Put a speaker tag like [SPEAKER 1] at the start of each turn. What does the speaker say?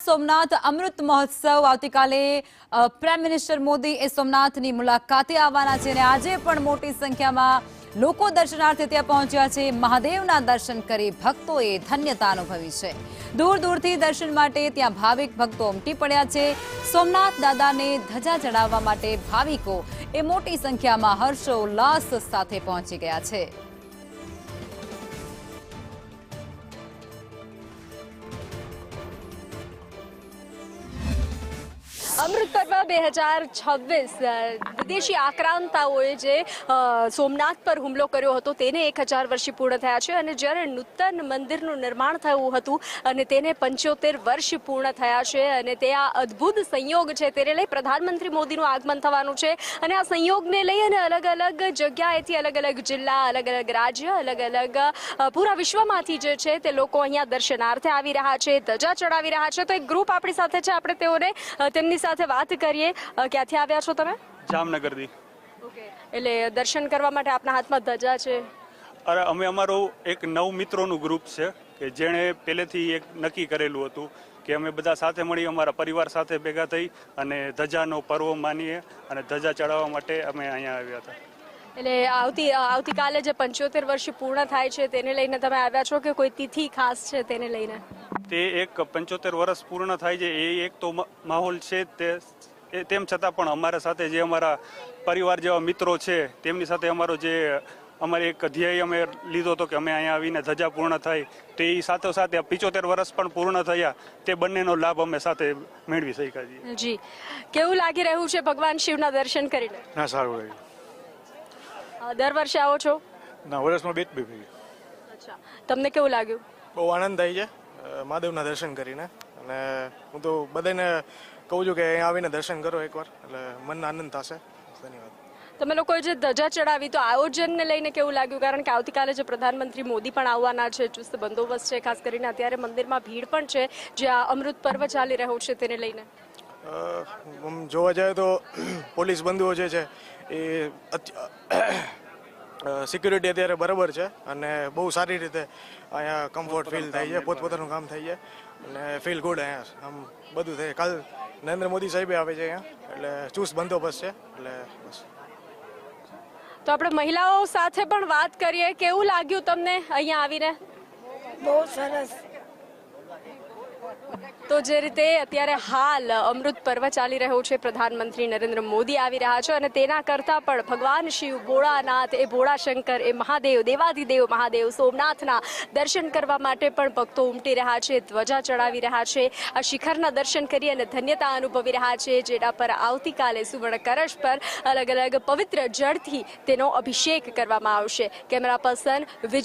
[SPEAKER 1] સોમનાથ અમૃત મહોત્સવ આવતીકાલે prime minister Modi એ સોમનાથની મુલાકાતે આવવાના છે અને આજે પણ મોટી સંખ્યામાં લોકો દર્શનાર્થે ત્યાં પહોંચ્યા છે। મહાદેવના દર્શન કરી ભક્તોએ ધન્યતા અનુભવી છે। દૂર દૂરથી દર્શન માટે ત્યાં ભાવિક ભક્તો ઉમટી પડ્યા છે। સોમનાથ દાદાને ધજા ચડાવવા માટે ભાવિકો એ મોટી સંખ્યામાં હર્ષોલ્લાસ સાથે પહોંચી ગયા છે।
[SPEAKER 2] અમૃત પર્વ 2026 વિદેશી આક્રાંતાઓએ જે સોમનાથ પર હુમલો કર્યો હતો તેને 1000 વર્ષ પૂર્ણ થયા છે અને જ્યારે નૂતન મંદિરનું નિર્માણ થયું હતું અને તેને 75 વર્ષ પૂર્ણ થયા છે અને તે આ અદ્ભુત સંયોગ છે તેને લઈ પ્રધાનમંત્રી મોદીનું આગમન થવાનું છે અને આ સંયોગને લઈ અને અલગ અલગ જગ્યાએથી અલગ અલગ જિલ્લા અલગ અલગ રાજ્ય અલગ અલગ પૂરા વિશ્વમાંથી જે છે તે લોકો અહીંયા દર્શનાર્થે આવી રહ્યા છે, ધજા ચડાવી રહ્યા છે। તો એક ગ્રુપ આપણી સાથે છે, આપણે તેઓને તેમની સાથે વાત કરીએ। ક્યાંથી આવ્યા છો તમે?
[SPEAKER 3] જામનગરથી।
[SPEAKER 2] ઓકે, એટલે દર્શન કરવા માટે આપના હાથમાં ધજા છે?
[SPEAKER 3] અરે અમે અમારું એક 9 મિત્રોનું ગ્રુપ છે કે જેણે પહેલેથી એક નક્કી કરેલું હતું કે અમે બધા સાથે મળી અમારા પરિવાર સાથે ભેગા થઈ અને ધજાનો પર્વ માનીએ અને ધજા ચડાવવા માટે અમે અહીંયા આવ્યા હતા।
[SPEAKER 2] એટલે આવતીકાલે જે 75 વર્ષ પૂર્ણ થાય છે તેને લઈને તમે આવ્યા છો કે કોઈ તિથિ ખાસ છે તેને લઈને?
[SPEAKER 3] તે એક 75 વર્ષ પૂર્ણ થાય છે એ એક તો માહોલ છે તેમ છતાં પણ અમારા સાથે જે અમારા પરિવાર જેવા મિત્રો છે તેમની સાથે અમારી એક ધ્યેય અમે લીધો હતો કે અમે અહીંયા આવીને ધજા પૂર્ણ થાય તો એ સાથોસાથ 75 વર્ષ પણ પૂર્ણ થયા તે બંનેનો લાભ અમે સાથે મેળવી શક્યા છીએ।
[SPEAKER 2] જી, કેવું લાગી રહ્યું છે ભગવાન શિવના દર્શન કરીને?
[SPEAKER 4] ના, સારું લાગ્યું।
[SPEAKER 2] દર વર્ષે આવો છો?
[SPEAKER 4] ના, વર્ષમાં બે જ બે।
[SPEAKER 2] અચ્છા, તમને કેવું લાગ્યું?
[SPEAKER 4] બહુ આનંદ થાય છે મહાદેવના દર્શન કરીને અને હું તો બધાને કહું છું કે અહીંયા આવીને દર્શન કરો એકવાર એટલે મનનો આનંદ થશે। ધન્યવાદ।
[SPEAKER 2] તમે લોકોએ જે ધજા ચડાવી તો આયોજનને લઈને કેવું લાગ્યું? કારણ કે આવતીકાલે જે પ્રધાનમંત્રી મોદી પણ આવવાના છે, ચુસ્ત બંદોબસ્ત છે, ખાસ કરીને અત્યારે મંદિરમાં ભીડ પણ છે જે આ અમૃત પર્વ ચાલી રહ્યું છે તેને લઈને?
[SPEAKER 4] જોવા જાય તો પોલીસ બંધુઓ જે છે એ સિક્યુરિટી અત્યારે બરાબર છે અને બહુ સારી રીતે અહીંયા કમ્ફર્ટ ફીલ થાય છે, પોતપોતાનું કામ થાય છે અને ફીલ ગુડ અહીંયા આમ બધું થાય। કાલ નરેન્દ્ર મોદી સાહેબે આવે છે અહીંયા એટલે ચુસ્ત બંદોબસ્ત છે એટલે બસ।
[SPEAKER 2] તો આપણે મહિલાઓ સાથે પણ વાત કરીએ। કેવું લાગ્યું તમને અહીંયા આવીને?
[SPEAKER 5] બહુ સરસ।
[SPEAKER 2] તો જે રીતે અત્યારે હાલ અમૃત પર્વ ચાલી રહ્યો છે, પ્રધાનમંત્રી નરેન્દ્ર મોદી આવી રહ્યા છે અને તેના કરતાં પણ ભગવાન શિવ, ભોળાનાથ, એ ભોળાશંકર, એ મહાદેવ, દેવાધિદેવ મહાદેવ સોમનાથના દર્શન કરવા માટે પણ ભક્તો ઉમટી રહ્યા છે, ધ્વજા ચડાવી રહ્યા છે, આ શિખરના દર્શન કરી અને ધન્યતા અનુભવી રહ્યા છે જેના પર આવતીકાલે સુવર્ણ કળશ પર અલગ અલગ પવિત્ર જળથી તેનો અભિષેક કરવામાં આવશે। કેમેરા પર્સન વિજય